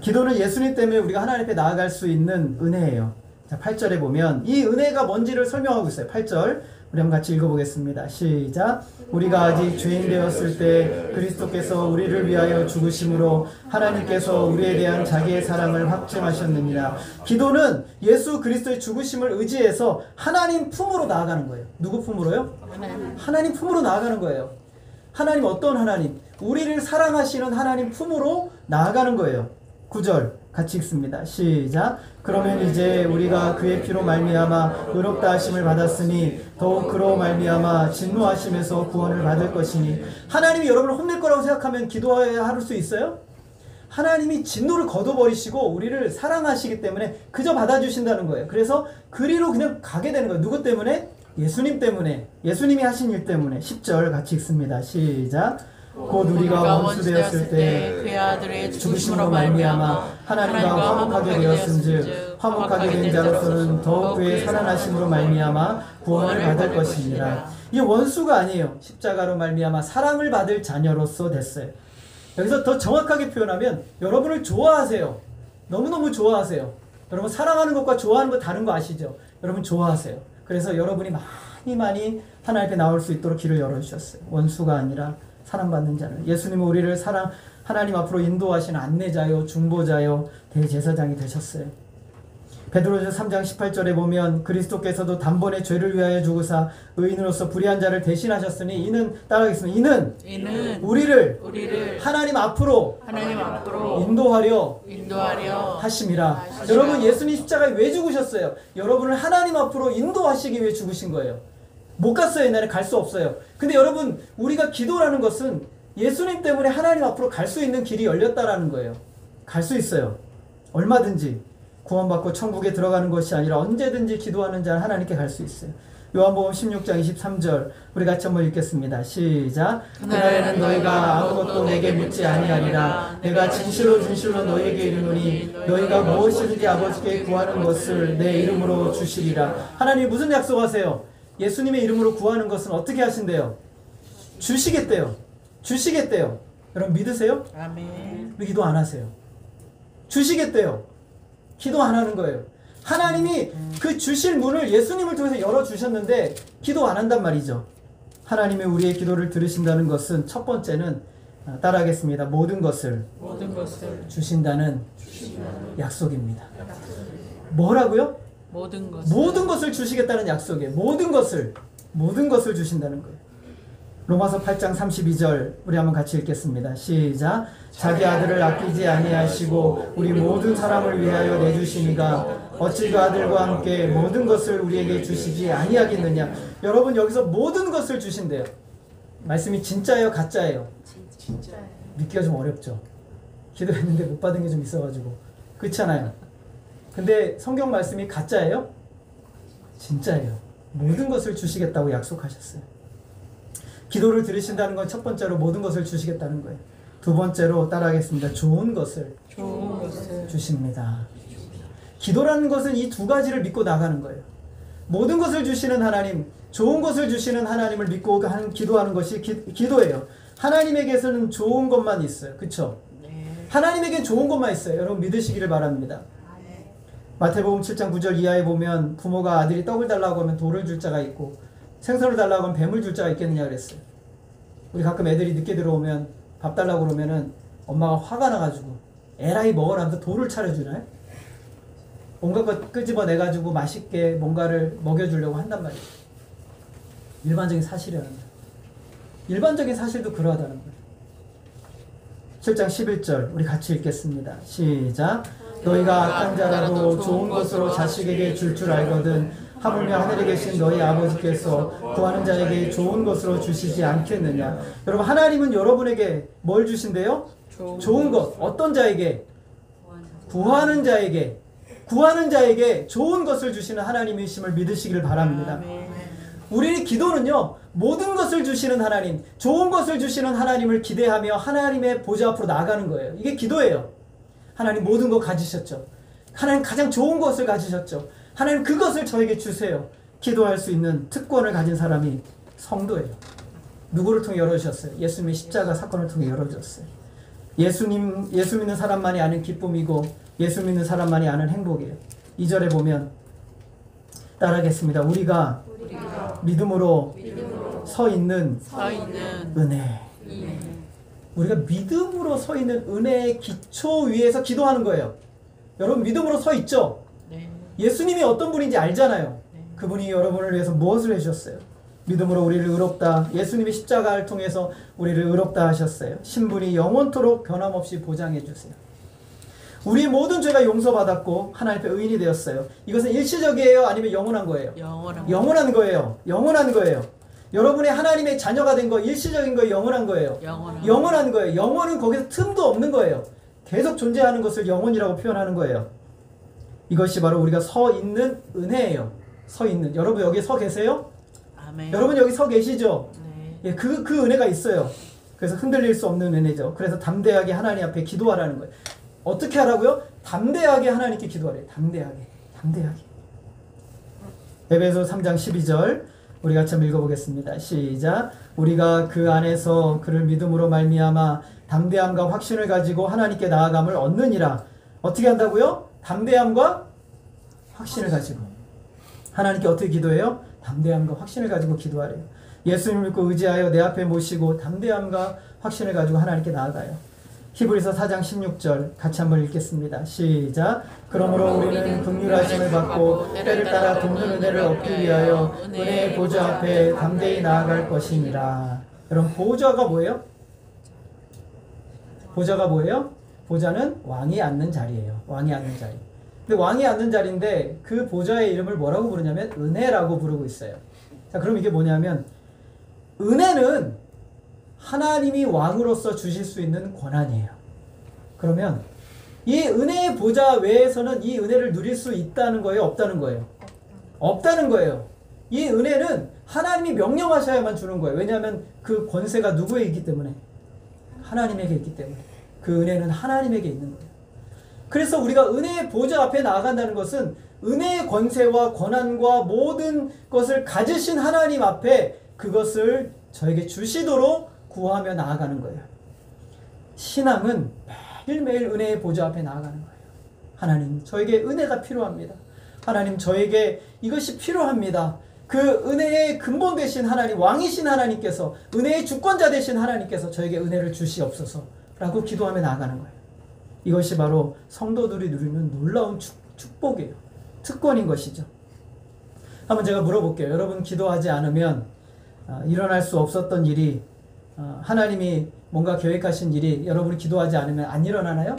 Speaker 1: 기도는 예수님 때문에 우리가 하나님 앞에 나아갈 수 있는 은혜예요. 자, 8절에 보면 이 은혜가 뭔지를 설명하고 있어요. 8절 우리 한번 같이 읽어보겠습니다. 시작. 우리가 아직 죄인 되었을 때 그리스도께서 우리를 위하여 죽으심으로 하나님께서 우리에 대한 자기의 사랑을 확증하셨느니라. 기도는 예수 그리스도의 죽으심을 의지해서 하나님 품으로 나아가는 거예요. 누구 품으로요? 하나님 품으로 나아가는 거예요. 하나님 어떤 하나님? 우리를 사랑하시는 하나님 품으로 나아가는 거예요. 9절 같이 읽습니다. 시작. 그러면 이제 우리가 그의 피로 말미암아 의롭다 하심을 받았으니 더욱 그로 말미암아 진노하심에서 구원을 받을 것이니. 하나님이 여러분을 혼낼 거라고 생각하면 기도해야 할 수 있어요? 하나님이 진노를 거둬버리시고 우리를 사랑하시기 때문에 그저 받아주신다는 거예요. 그래서 그리로 그냥 가게 되는 거예요. 누구 때문에? 예수님 때문에. 예수님이 하신 일 때문에. 10절 같이 읽습니다. 시작. 곧 우리가 원수 되었을 때
Speaker 2: 그의 아들의
Speaker 1: 죽으심으로 말미암아 하나님과 화목하게 되었은즉 화목하게 된 자로서는 더욱 그의 살아나심으로 말미암아 구원을 받을 것이니라. 이게 원수가 아니에요. 십자가로 말미암아 사랑을 받을 자녀로서 됐어요. 여기서 더 정확하게 표현하면 여러분을 좋아하세요. 너무너무 좋아하세요. 여러분 사랑하는 것과 좋아하는 거 다른 거 아시죠? 여러분 좋아하세요. 그래서 여러분이 많이 하나님 앞에 나올 수 있도록 길을 열어주셨어요. 원수가 아니라 사랑받는 자는. 예수님은 우리를 하나님 앞으로 인도하시는 안내자요, 중보자요, 대제사장이 되셨어요. 베드로전서 3장 18절에 보면 그리스도께서도 단번에 죄를 위하여 죽으사 의인으로서 불의한 자를 대신하셨으니 이는 따라하겠습니다. 이는 우리를 하나님 앞으로 인도하려 하심이라. 여러분 예수님 십자가에 왜 죽으셨어요? 여러분을 하나님 앞으로 인도하시기 위해 죽으신 거예요. 못 갔어요. 옛날에 갈 수 없어요. 근데 여러분 우리가 기도라는 것은 예수님 때문에 하나님 앞으로 갈 수 있는 길이 열렸다라는 거예요. 갈 수 있어요. 얼마든지 구원받고 천국에 들어가는 것이 아니라 언제든지 기도하는 자는 하나님께 갈 수 있어요. 요한복음 16장 23절 우리 같이 한번 읽겠습니다. 시작. 그날에는 너희가 아무것도 내게 묻지 아니하리라. 내가 진실로 너희에게 이르노니 너희가 무엇이든지 아버지께 구하는 것을 내 이름으로 주시리라. 하나님 무슨 약속하세요? 예수님의 이름으로 구하는 것은 어떻게 하신대요? 주시겠대요. 여러분 믿으세요?
Speaker 2: 아멘.
Speaker 1: 왜 기도 안 하세요? 주시겠대요. 기도 안 하는 거예요. 하나님이 그 주실 문을 예수님을 통해서 열어주셨는데 기도 안 한단 말이죠. 하나님이 우리의 기도를 들으신다는 것은 첫 번째는 따라하겠습니다. 모든 것을 주신다는 약속입니다. 뭐라고요? 모든 것을 주시겠다는 약속이에요. 모든 것을 주신다는 거예요. 로마서 8장 32절 우리 한번 같이 읽겠습니다. 시작. 자기 아들을 아끼지 아니하시고 우리 모든 사람을 위하여 내주시니가 어찌 그 아들과 함께 모든 것을 우리에게 주시지 아니하겠느냐. 여러분 여기서 모든 것을 주신대요. 말씀이 진짜예요? 가짜예요? 진짜예요. 믿기가 좀 어렵죠. 기도했는데 못 받은 게 좀 있어가지고 그렇잖아요. 근데 성경 말씀이 가짜예요? 진짜예요. 모든 것을 주시겠다고 약속하셨어요. 기도를 들으신다는 건 첫 번째로 모든 것을 주시겠다는 거예요. 두 번째로 따라하겠습니다. 좋은 것을 주십니다. 기도라는 것은 이 두 가지를 믿고 나가는 거예요. 모든 것을 주시는 하나님, 좋은 것을 주시는 하나님을 믿고 기도하는 것이 기도예요. 하나님에게서는 좋은 것만 있어요. 그쵸?
Speaker 2: 네.
Speaker 1: 하나님에겐 좋은 것만 있어요. 여러분 믿으시기를 바랍니다. 마태복음 7장 9절 이하에 보면 부모가 아들이 떡을 달라고 하면 돌을 줄 자가 있고 생선을 달라고 하면 뱀을 줄 자가 있겠느냐 그랬어요. 우리 가끔 애들이 늦게 들어오면 밥 달라고 그러면은 엄마가 화가 나가지고 에라이 먹으라 하면서 돌을 차려주나요? 온갖 것 끄집어내가지고 맛있게 뭔가를 먹여주려고 한단 말이에요. 일반적인 사실이라는 거예요. 일반적인 사실도 그러하다는 거예요. 7장 11절 우리 같이 읽겠습니다. 시작. 너희가 악한 자라도 좋은 것으로 자식에게 줄 알거든 하물며 하늘에 계신 너희 아버지께서 구하는 자에게 좋은 것으로 주시지 않겠느냐. 여러분 하나님은 여러분에게 뭘 주신대요? 좋은 것. 어떤 자에게? 구하는 자에게. 구하는 자에게 좋은 것을 주시는 하나님이심을 믿으시기를 바랍니다. 우리의 기도는요, 모든 것을 주시는 하나님, 좋은 것을 주시는 하나님을 기대하며 하나님의 보좌 앞으로 나아가는 거예요. 이게 기도예요. 하나님 모든 거 가지셨죠. 하나님 가장 좋은 것을 가지셨죠. 하나님 그것을 저에게 주세요. 기도할 수 있는 특권을 가진 사람이 성도예요. 누구를 통해 열어주셨어요? 예수님의 십자가 사건을 통해 열어주셨어요. 예수 믿는 사람만이 아는 기쁨이고 예수 믿는 사람만이 아는 행복이에요. 2절에 보면 따라하겠습니다. 우리가 믿음으로 서 있는 은혜. 우리가 믿음으로 서 있는 은혜의 기초 위에서 기도하는 거예요. 여러분 믿음으로 서 있죠?
Speaker 2: 네.
Speaker 1: 예수님이 어떤 분인지 알잖아요.
Speaker 2: 네.
Speaker 1: 그분이 여러분을 위해서 무엇을 해주셨어요? 믿음으로 우리를 의롭다. 예수님의 십자가를 통해서 우리를 의롭다 하셨어요. 신분이 영원토록 변함없이 보장해 주세요. 우리 모든 죄가 용서받았고 하나님 앞에 의인이 되었어요. 이것은 일시적이에요? 아니면 영원한 거예요? 영원한 거예요. 영원한 거예요. 여러분의 하나님의 자녀가 된 거 일시적인 거예요? 영원한 거예요? 영원한 거예요. 영원은 거기서 틈도 없는 거예요. 계속 존재하는 것을 영원이라고 표현하는 거예요. 이것이 바로 우리가 서 있는 은혜예요. 서 있는. 여러분 여기 서 계세요?
Speaker 2: 아멘.
Speaker 1: 여러분 여기 서 계시죠?
Speaker 2: 네.
Speaker 1: 예, 그 은혜가 있어요. 그래서 흔들릴 수 없는 은혜죠. 그래서 담대하게 하나님 앞에 기도하라는 거예요. 어떻게 하라고요? 담대하게 하나님께 기도하래요. 담대하게. 에베소 3장 12절 우리 같이 한번 읽어보겠습니다. 시작. 우리가 그 안에서 그를 믿음으로 말미암아 담대함과 확신을 가지고 하나님께 나아감을 얻느니라. 어떻게 한다고요? 담대함과 확신을 가지고. 하나님께 어떻게 기도해요? 담대함과 확신을 가지고 기도하래요. 예수님을 믿고 의지하여 내 앞에 모시고 담대함과 확신을 가지고 하나님께 나아가요. 히브리서 4장 16절 같이 한번 읽겠습니다. 시작. 그러므로 우리는 긍휼하심을 받고 때를 따라 돕는 은혜를 얻기 위하여 은혜의 보좌 앞에 담대히 나아갈 것이니라. 여러분 보좌가 뭐예요? 보좌가 뭐예요? 보좌는 왕이 앉는 자리예요. 왕이 앉는 자리. 근데 왕이 앉는 자리인데 그 보좌의 이름을 뭐라고 부르냐면 은혜라고 부르고 있어요. 자, 그럼 이게 뭐냐면 은혜는 하나님이 왕으로서 주실 수 있는 권한이에요. 그러면 이 은혜의 보좌 외에서는 이 은혜를 누릴 수 있다는 거예요? 없다는 거예요? 없다는 거예요. 이 은혜는 하나님이 명령하셔야만 주는 거예요. 왜냐하면 그 권세가 누구에게 있기 때문에? 하나님에게 있기 때문에. 그 은혜는 하나님에게 있는 거예요. 그래서 우리가 은혜의 보좌 앞에 나아간다는 것은 은혜의 권세와 권한과 모든 것을 가지신 하나님 앞에 그것을 저에게 주시도록 구하며 나아가는 거예요. 신앙은 매일매일 은혜의 보좌 앞에 나아가는 거예요. 하나님, 저에게 은혜가 필요합니다. 하나님, 저에게 이것이 필요합니다. 그 은혜의 근본 되신 하나님, 왕이신 하나님께서, 은혜의 주권자 되신 하나님께서 저에게 은혜를 주시옵소서 라고 기도하며 나아가는 거예요. 이것이 바로 성도들이 누리는 놀라운 축복이에요. 특권인 것이죠. 한번 제가 물어볼게요. 여러분 기도하지 않으면 일어날 수 없었던 일이 하나님이 뭔가 계획하신 일이 여러분이 기도하지 않으면 안 일어나나요?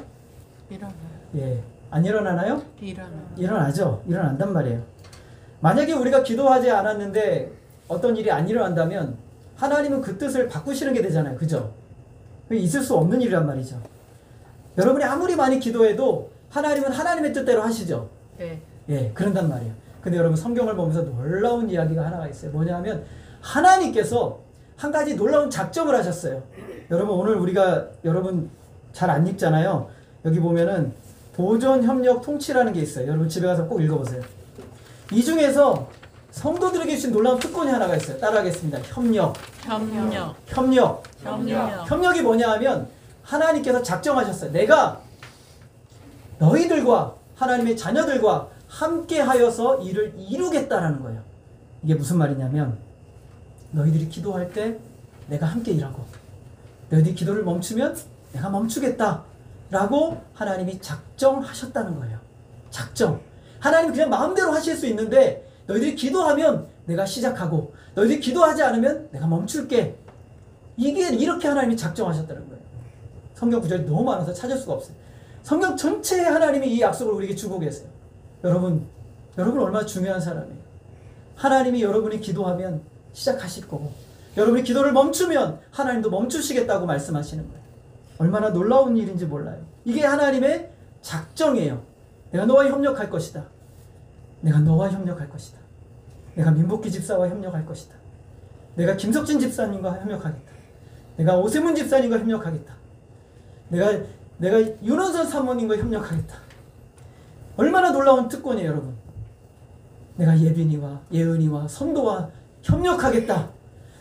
Speaker 2: 일어나요.
Speaker 1: 예, 안 일어나나요?
Speaker 2: 일어나요.
Speaker 1: 일어나죠. 일어난단 말이에요. 만약에 우리가 기도하지 않았는데 어떤 일이 안 일어난다면 하나님은 그 뜻을 바꾸시는 게 되잖아요. 그죠? 있을 수 없는 일이란 말이죠. 여러분이 아무리 많이 기도해도 하나님은 하나님의 뜻대로 하시죠.
Speaker 2: 네.
Speaker 1: 예, 그런단 말이에요. 근데 여러분 성경을 보면서 놀라운 이야기가 하나가 있어요. 뭐냐면 하나님께서 한 가지 놀라운 작정을 하셨어요. 여러분 오늘 우리가 여러분 잘 안 읽잖아요. 여기 보면은 보존 협력 통치라는 게 있어요. 여러분 집에 가서 꼭 읽어보세요. 이 중에서 성도들에게 주신 놀라운 특권이 하나가 있어요. 따라하겠습니다. 협력. 협력이 뭐냐 하면 하나님께서 작정하셨어요. 내가 너희들과 하나님의 자녀들과 함께 하여서 일을 이루겠다라는 거예요. 이게 무슨 말이냐면 너희들이 기도할 때 내가 함께 일하고 너희들이 기도를 멈추면 내가 멈추겠다 라고 하나님이 작정하셨다는 거예요. 작정. 하나님이 그냥 마음대로 하실 수 있는데 너희들이 기도하면 내가 시작하고 너희들이 기도하지 않으면 내가 멈출게. 이게 이렇게 하나님이 작정하셨다는 거예요. 성경 구절이 너무 많아서 찾을 수가 없어요. 성경 전체에 하나님이 이 약속을 우리에게 주고 계세요. 여러분 얼마나 중요한 사람이에요. 하나님이 여러분이 기도하면 시작하실 거고 여러분이 기도를 멈추면 하나님도 멈추시겠다고 말씀하시는 거예요. 얼마나 놀라운 일인지 몰라요. 이게 하나님의 작정이에요. 내가 너와 협력할 것이다. 내가 너와 협력할 것이다. 내가 민복기 집사와 협력할 것이다. 내가 김석진 집사님과 협력하겠다. 내가 오세문 집사님과 협력하겠다. 내가 윤원선 사모님과 협력하겠다. 얼마나 놀라운 특권이에요, 여러분. 내가 예빈이와 예은이와 선도와 협력하겠다.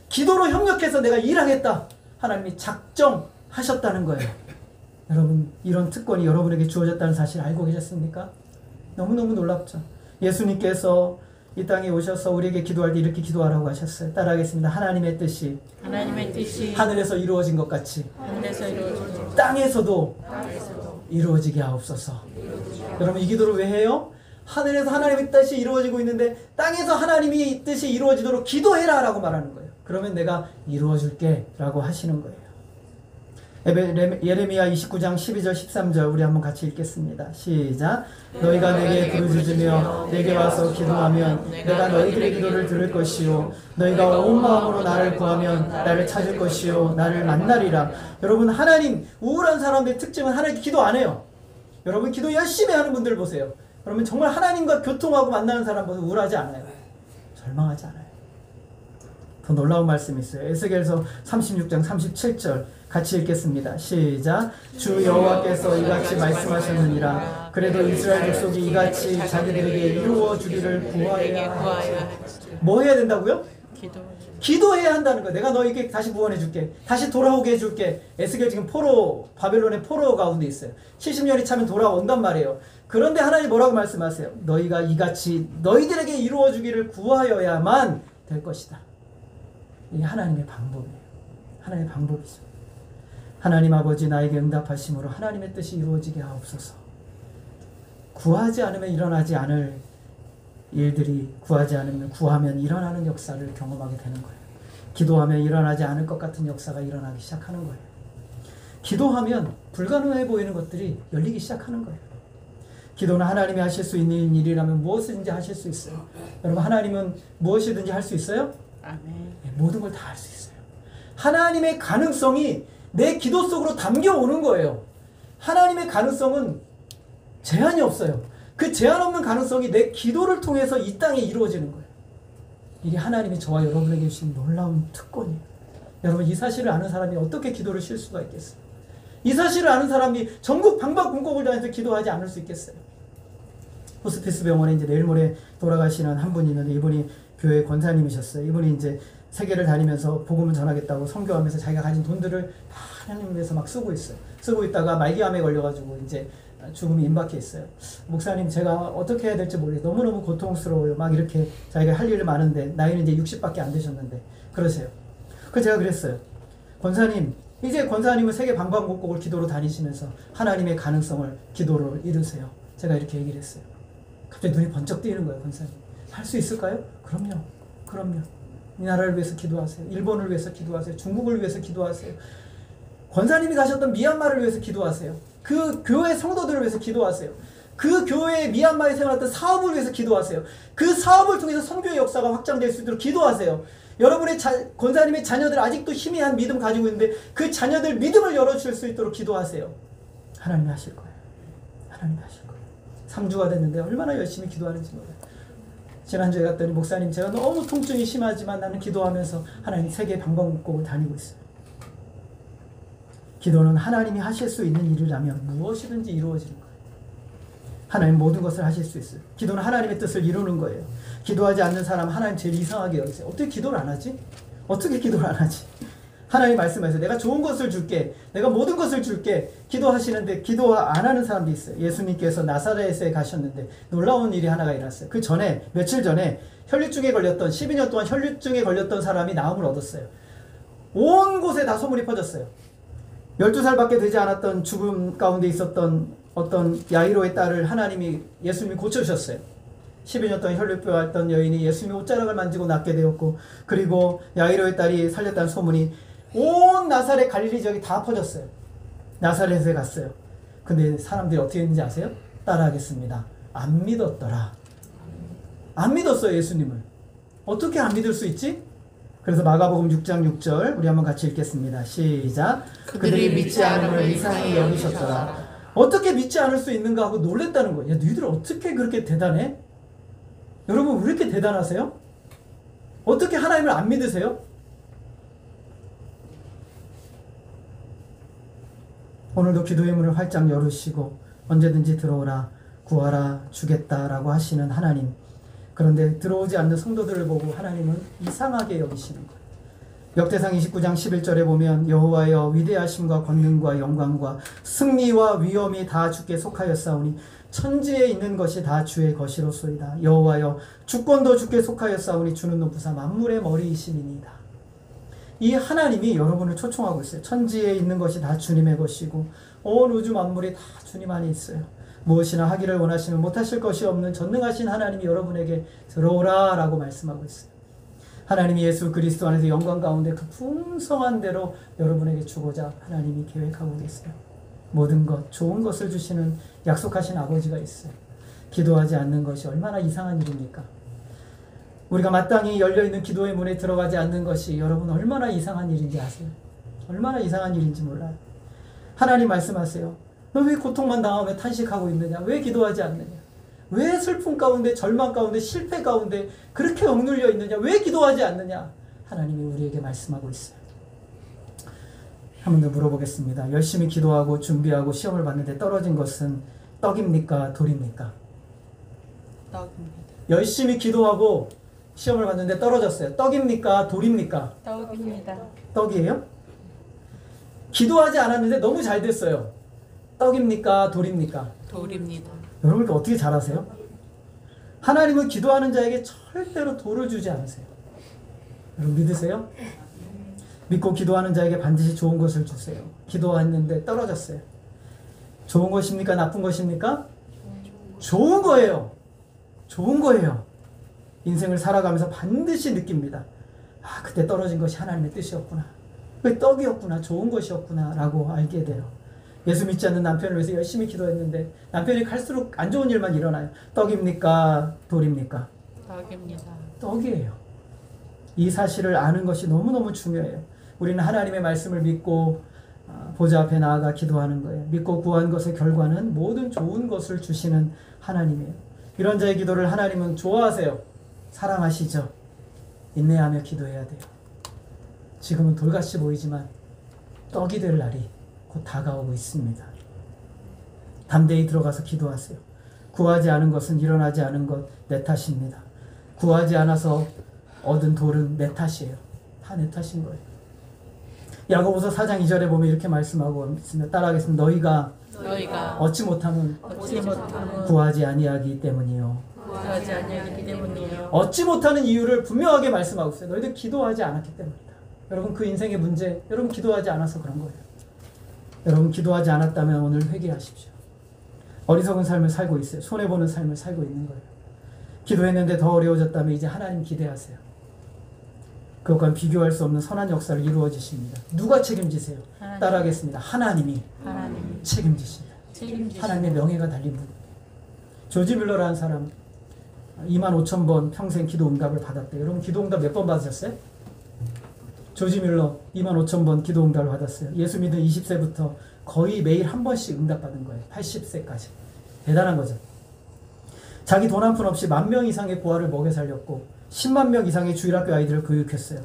Speaker 1: 기도로 협력해서 내가 일하겠다. 하나님이 작정하셨다는 거예요. 여러분, 이런 특권이 여러분에게 주어졌다는 사실 알고 계셨습니까? 너무너무 놀랍죠. 예수님께서 이 땅에 오셔서 우리에게 기도할 때 이렇게 기도하라고 하셨어요. 따라하겠습니다. 하나님의 뜻이 하늘에서 이루어진 것 같이 땅에서도 이루어지게 하옵소서. 여러분, 이 기도를 왜 해요? 하늘에서 하나님의 뜻이 이루어지고 있는데 땅에서 하나님의 뜻이 이루어지도록 기도해라 라고 말하는 거예요. 그러면 내가 이루어줄게 라고 하시는 거예요. 예레미야 29장 12절 13절 우리 한번 같이 읽겠습니다. 시작. 너희가 내게 부르짖으며 내게 와서 기도하면 내가 너희들의 기도를 들을 것이요 너희가 온 마음으로 나를 구하면 나를 찾을 것이요 나를 만나리라. 여러분, 하나님, 우울한 사람들의 특징은 하나님 기도 안 해요. 여러분, 기도 열심히 하는 분들 보세요. 그러면 정말 하나님과 교통하고 만나는 사람 보면 우울하지 않아요. 절망하지 않아요. 더 놀라운 말씀이 있어요. 에스겔서 36장 37절 같이 읽겠습니다. 시작. 주 여호와께서 이같이 말씀하셨느니라. 그래도 이스라엘 족속이 이같이 자기들에게 이루어 주기를 구하여야 하지. 뭐 해야 된다고요? 기도해야 한다는 거예요. 내가 너에게 다시 구원해 줄게. 다시 돌아오게 해줄게. 에스겔 지금 바벨론의 포로 가운데 있어요. 70년이 차면 돌아온단 말이에요. 그런데 하나님 뭐라고 말씀하세요? 너희가 이같이 너희들에게 이루어 주기를 구하여야만 될 것이다. 이게 하나님의 방법이에요. 하나님의 방법이죠. 하나님 아버지, 나에게 응답하심으로 하나님의 뜻이 이루어지게 하옵소서. 구하지 않으면 일어나지 않을 일들이 구하면 일어나는 역사를 경험하게 되는 거예요. 기도하면 일어나지 않을 것 같은 역사가 일어나기 시작하는 거예요. 기도하면 불가능해 보이는 것들이 열리기 시작하는 거예요. 기도는 하나님이 하실 수 있는 일이라면 무엇이든지 하실 수 있어요. 여러분, 하나님은 무엇이든지 할 수 있어요?
Speaker 2: 아멘.
Speaker 1: 네, 모든 걸 다 할 수 있어요. 하나님의 가능성이 내 기도 속으로 담겨오는 거예요. 하나님의 가능성은 제한이 없어요. 그 제한 없는 가능성이 내 기도를 통해서 이 땅에 이루어지는 거예요. 이게 하나님이 저와 여러분에게 주신 놀라운 특권이에요. 여러분, 이 사실을 아는 사람이 어떻게 기도를 쉴 수가 있겠어요? 이 사실을 아는 사람이 전국 방방곡곡을 다해서 기도하지 않을 수 있겠어요? 호스피스 병원에 이제 내일 모레 돌아가시는 한 분이 있는데, 이분이 교회 권사님이셨어요. 이분이 이제 세계를 다니면서 복음을 전하겠다고 선교하면서 자기가 가진 돈들을 다 하나님을 위해서 막 쓰고 있어요. 쓰고 있다가 말기암에 걸려가지고 이제 죽음이 임박해 있어요. 목사님, 제가 어떻게 해야 될지 모르겠어요. 너무너무 고통스러워요. 막 이렇게 자기가 할 일이 많은데, 나이는 이제 60밖에 안 되셨는데 그러세요. 그래서 제가 그랬어요. 권사님, 이제 권사님은 세계 방방곡곡을 기도로 다니시면서 하나님의 가능성을 기도로 이루세요. 제가 이렇게 얘기를 했어요. 갑자기 눈이 번쩍 뜨이는 거예요. 권사님, 할 수 있을까요? 그럼요. 이 나라를 위해서 기도하세요. 일본을 위해서 기도하세요. 중국을 위해서 기도하세요. 권사님이 가셨던 미얀마를 위해서 기도하세요. 그 교회 성도들을 위해서 기도하세요. 그 교회의 미얀마에 세워놨던 사업을 위해서 기도하세요. 그 사업을 통해서 선교의 역사가 확장될 수 있도록 기도하세요. 여러분의 권사님의 자녀들 아직도 희미한 믿음 가지고 있는데 그 자녀들 믿음을 열어줄 수 있도록 기도하세요. 하나님이 하실 거예요. 하나님이 하실 거예요. 3주가 됐는데 얼마나 열심히 기도하는지 몰라요. 지난주에 갔더니, 목사님, 제가 너무 통증이 심하지만 나는 기도하면서 하나님 세계 방방곡곡을 다니고 있어요. 기도는 하나님이 하실 수 있는 일이라면 무엇이든지 이루어지는 거예요. 하나님 모든 것을 하실 수 있어요. 기도는 하나님의 뜻을 이루는 거예요. 기도하지 않는 사람 하나님 제일 이상하게 여기세요. 어떻게 기도를 안 하지? 어떻게 기도를 안 하지? 하나님 말씀하세요. 내가 좋은 것을 줄게. 내가 모든 것을 줄게. 기도하시는데 기도 안 하는 사람도 있어요. 예수님께서 나사렛에 가셨는데 놀라운 일이 하나가 일어났어요. 그 전에 며칠 전에 혈류증에 걸렸던 12년 동안 혈류증에 걸렸던 사람이 나음을 얻었어요. 온 곳에 다 소문이 퍼졌어요. 12살밖에 되지 않았던 죽음 가운데 있었던 어떤 야이로의 딸을 하나님이 예수님이 고쳐주셨어요. 12년 동안 혈류병 앓던 여인이 예수님의 옷자락을 만지고 낫게 되었고, 그리고 야이로의 딸이 살렸다는 소문이 온 나사렛 갈릴리 지역이 다 퍼졌어요. 나사렛에 갔어요. 근데 사람들이 어떻게 했는지 아세요? 따라하겠습니다. 안 믿었더라. 안 믿었어요, 예수님을. 어떻게 안 믿을 수 있지? 그래서 마가복음 6장 6절 우리 한번 같이 읽겠습니다. 시작. 그들이 믿지 않음을 이상히 여기셨더라. 어떻게 믿지 않을 수 있는가 하고 놀랬다는 거예요. 야, 너희들 어떻게 그렇게 대단해? 여러분 왜 이렇게 대단하세요? 어떻게 하나님을 안 믿으세요? 오늘도 기도의 문을 활짝 열으시고 언제든지 들어오라, 구하라, 주겠다라고 하시는 하나님. 그런데 들어오지 않는 성도들을 보고 하나님은 이상하게 여기시는 거예요. 역대상 29장 11절에 보면 여호와여 위대하심과 권능과 영광과 승리와 위엄이 다 주께 속하였사오니 천지에 있는 것이 다 주의 것이로소이다. 여호와여 주권도 주께 속하였사오니 주는 높으사 만물의 머리이심이니이다. 이 하나님이 여러분을 초청하고 있어요. 천지에 있는 것이 다 주님의 것이고 온 우주 만물이 다 주님 안에 있어요. 무엇이나 하기를 원하시면 못하실 것이 없는 전능하신 하나님이 여러분에게 들어오라 라고 말씀하고 있어요. 하나님이 예수 그리스도 안에서 영광 가운데 그 풍성한 대로 여러분에게 주고자 하나님이 계획하고 계세요. 모든 것, 좋은 것을 주시는 약속하신 아버지가 있어요. 기도하지 않는 것이 얼마나 이상한 일입니까? 우리가 마땅히 열려있는 기도의 문에 들어가지 않는 것이 여러분 얼마나 이상한 일인지 아세요? 얼마나 이상한 일인지 몰라요. 하나님 말씀하세요. 너 왜 고통만 당하며 탄식하고 있느냐? 왜 기도하지 않느냐? 왜 슬픔 가운데, 절망 가운데, 실패 가운데 그렇게 억눌려 있느냐? 왜 기도하지 않느냐? 하나님이 우리에게 말씀하고 있어요. 한 번 더 물어보겠습니다. 열심히 기도하고 준비하고 시험을 봤는데 떨어진 것은 떡입니까? 돌입니까?
Speaker 3: 떡입니다.
Speaker 1: 열심히 기도하고 시험을 봤는데 떨어졌어요. 떡입니까? 돌입니까?
Speaker 3: 떡입니다.
Speaker 1: 떡이에요? 기도하지 않았는데 너무 잘 됐어요. 떡입니까? 돌입니까?
Speaker 3: 돌입니다.
Speaker 1: 여러분 어떻게 잘하세요? 하나님은 기도하는 자에게 절대로 돌을 주지 않으세요. 여러분 믿으세요? 믿고 기도하는 자에게 반드시 좋은 것을 주세요. 기도했는데 떨어졌어요. 좋은 것입니까? 나쁜 것입니까? 좋은 거예요. 좋은 거예요. 인생을 살아가면서 반드시 느낍니다. 아, 그때 떨어진 것이 하나님의 뜻이었구나. 그 떡이었구나. 좋은 것이었구나 라고 알게 돼요. 예수 믿지 않는 남편을 위해서 열심히 기도했는데 남편이 갈수록 안 좋은 일만 일어나요. 떡입니까? 돌입니까?
Speaker 3: 떡입니다.
Speaker 1: 떡이에요. 이 사실을 아는 것이 너무너무 중요해요. 우리는 하나님의 말씀을 믿고 보좌 앞에 나아가 기도하는 거예요. 믿고 구한 것의 결과는 모든 좋은 것을 주시는 하나님이에요. 이런 자의 기도를 하나님은 좋아하세요. 사랑하시죠. 인내하며 기도해야 돼요. 지금은 돌같이 보이지만 떡이 될 날이 곧 다가오고 있습니다. 담대히 들어가서 기도하세요. 구하지 않은 것은 일어나지 않은 것 내 탓입니다. 구하지 않아서 얻은 돌은 내 탓이에요. 다 내 탓인 거예요. 야고보서 4장 2절에 보면 이렇게 말씀하고 있습니다. 따라하겠습니다. 너희가 얻지 못함은 구하지 아니하기 때문이요.
Speaker 3: 구하지 아니하기 때문이요.
Speaker 1: 얻지 못하는 이유를 분명하게 말씀하고 있어요. 너희들 기도하지 않았기 때문이다. 여러분 그 인생의 문제, 여러분 기도하지 않아서 그런 거예요. 여러분 기도하지 않았다면 오늘 회개하십시오. 어리석은 삶을 살고 있어요. 손해보는 삶을 살고 있는 거예요. 기도했는데 더 어려워졌다면 이제 하나님 기대하세요. 그것과 비교할 수 없는 선한 역사를 이루어 주십니다. 누가 책임지세요?
Speaker 3: 하나님.
Speaker 1: 따라하겠습니다. 하나님이 책임지십니다. 하나님의 명예가 달린 분. 조지 뮬러라는 사람 25,000번 평생 기도 응답을 받았대요. 여러분 기도 응답 몇 번 받으셨어요? 조지 뮬러 25,000번 기도 응답을 받았어요. 예수 믿은 20세부터 거의 매일 한 번씩 응답받은 거예요. 80세까지. 대단한 거죠. 자기 돈 한 푼 없이 10,000명 이상의 고아를 먹여 살렸고 10만 명 이상의 주일학교 아이들을 교육했어요.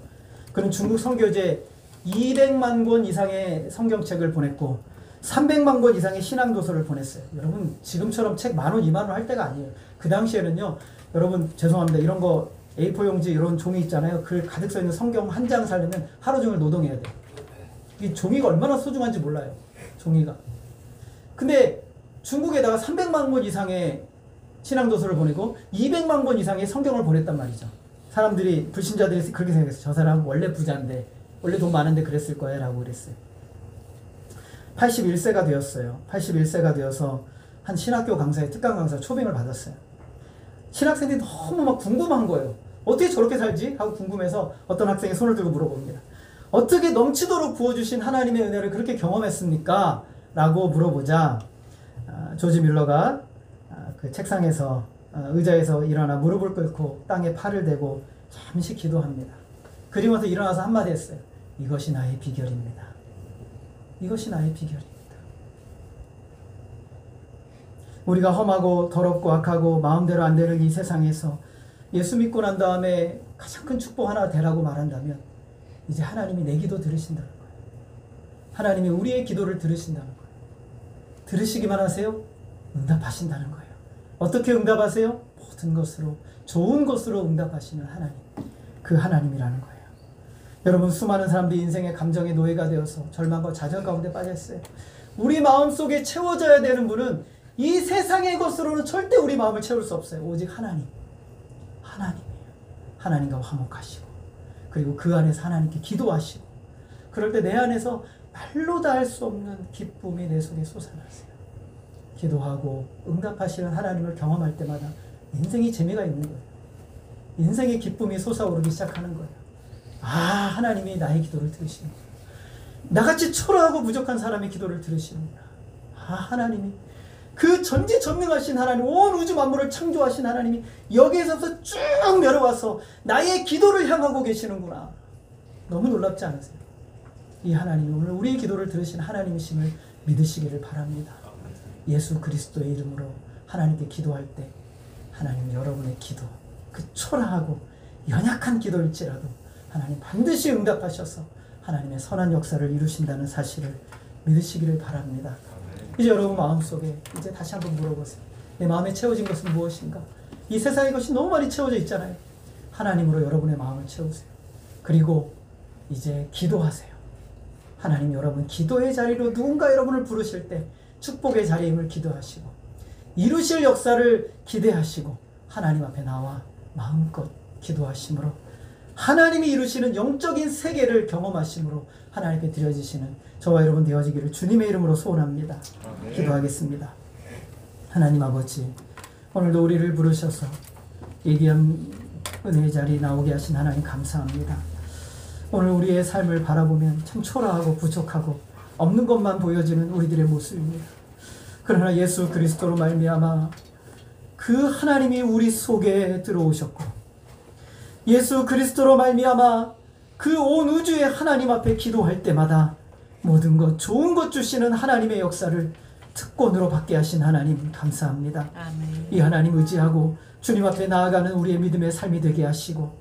Speaker 1: 그는 중국 선교지에 200만 권 이상의 성경책을 보냈고 300만 권 이상의 신앙도서를 보냈어요. 여러분 지금처럼 책 10,000원, 20,000원 할 때가 아니에요. 그 당시에는요. 여러분 죄송합니다. 이런 거 A4 용지 이런 종이 있잖아요. 글 가득 써 있는 성경 한 장 사려면 하루 종일 노동해야 돼요. 이 종이가 얼마나 소중한지 몰라요. 종이가. 근데 중국에다가 300만 권 이상의 신앙도서를 보내고 200만 권 이상의 성경을 보냈단 말이죠. 사람들이 불신자들이 그렇게 생각했어요. 저 사람 원래 부자인데 원래 돈 많은데 그랬을 거야 라고 그랬어요. 81세가 되었어요. 81세가 되어서 한 신학교 강사의 특강 강사 초빙을 받았어요. 신학생들이 너무 막 궁금한 거예요. 어떻게 저렇게 살지? 하고 궁금해서 어떤 학생이 손을 들고 물어봅니다. 어떻게 넘치도록 부어주신 하나님의 은혜를 그렇게 경험했습니까? 라고 물어보자 조지 뮬러가 그 책상에서 의자에서 일어나 무릎을 꿇고 땅에 팔을 대고 잠시 기도합니다. 그리고서 일어나서 한마디 했어요. 이것이 나의 비결입니다. 이것이 나의 비결입니다. 우리가 험하고 더럽고 악하고 마음대로 안 되는 이 세상에서 예수 믿고 난 다음에 가장 큰 축복 하나 되라고 말한다면 이제 하나님이 내 기도 들으신다는 거예요. 하나님이 우리의 기도를 들으신다는 거예요. 들으시기만 하세요? 응답하신다는 거예요. 어떻게 응답하세요? 모든 것으로 좋은 것으로 응답하시는 하나님. 그 하나님이라는 거예요. 여러분 수많은 사람들이 인생의 감정의 노예가 되어서 절망과 좌절 가운데 빠졌어요. 우리 마음속에 채워져야 되는 분은 이 세상의 것으로는 절대 우리 마음을 채울 수 없어요. 오직 하나님. 하나님이에요. 하나님과 화목하시고 그리고 그 안에서 하나님께 기도하시고 그럴 때 내 안에서 말로 다 할 수 없는 기쁨이 내 속에 솟아나세요. 기도하고 응답하시는 하나님을 경험할 때마다 인생이 재미가 있는 거예요. 인생의 기쁨이 솟아오르기 시작하는 거예요. 아, 하나님이 나의 기도를 들으시는구나. 나같이 초라하고 부족한 사람의 기도를 들으시는구나. 아, 하나님이 그 전지전능하신 하나님, 온 우주 만물을 창조하신 하나님이 여기에서부터 쭉 내려와서 나의 기도를 향하고 계시는구나. 너무 놀랍지 않으세요? 이 하나님이 오늘 우리의 기도를 들으신 하나님이심을 믿으시기를 바랍니다. 예수 그리스도의 이름으로 하나님께 기도할 때 하나님 여러분의 기도, 그 초라하고 연약한 기도일지라도 하나님 반드시 응답하셔서 하나님의 선한 역사를 이루신다는 사실을 믿으시기를 바랍니다. 이제 여러분 마음속에 이제 다시 한번 물어보세요. 내 마음에 채워진 것은 무엇인가? 이 세상의 것이 너무 많이 채워져 있잖아요. 하나님으로 여러분의 마음을 채우세요. 그리고 이제 기도하세요. 하나님 여러분 기도의 자리로 누군가 여러분을 부르실 때 축복의 자리임을 기도하시고 이루실 역사를 기대하시고 하나님 앞에 나와 마음껏 기도하심으로 하나님이 이루시는 영적인 세계를 경험하심으로 하나님께 드려지시는 저와 여러분 되어지기를 주님의 이름으로 소원합니다. 기도하겠습니다. 하나님 아버지, 오늘도 우리를 부르셔서 이 귀한 은혜의 자리에 나오게 하신 하나님 감사합니다. 오늘 우리의 삶을 바라보면 참 초라하고 부족하고 없는 것만 보여지는 우리들의 모습입니다. 그러나 예수 그리스도로 말미암아 그 하나님이 우리 속에 들어오셨고 예수 그리스도로 말미암아 그 온 우주의 하나님 앞에 기도할 때마다 모든 것 좋은 것 주시는 하나님의 역사를 특권으로 받게 하신 하나님 감사합니다.
Speaker 3: 아멘.
Speaker 1: 이 하나님 의지하고 주님 앞에 나아가는 우리의 믿음의 삶이 되게 하시고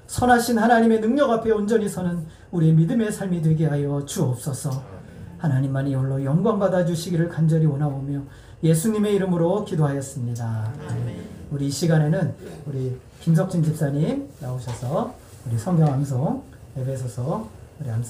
Speaker 1: 선하신 하나님의 능력 앞에 온전히 서는 우리의 믿음의 삶이 되게 하여 주옵소서. 하나님만이 홀로 영광 받아 주시기를 간절히 원하오며 예수님의 이름으로 기도하였습니다.
Speaker 3: 아멘.
Speaker 1: 우리 이 시간에는 우리 김석진 집사님 나오셔서 우리 성경 암송 에베소서 우리 암송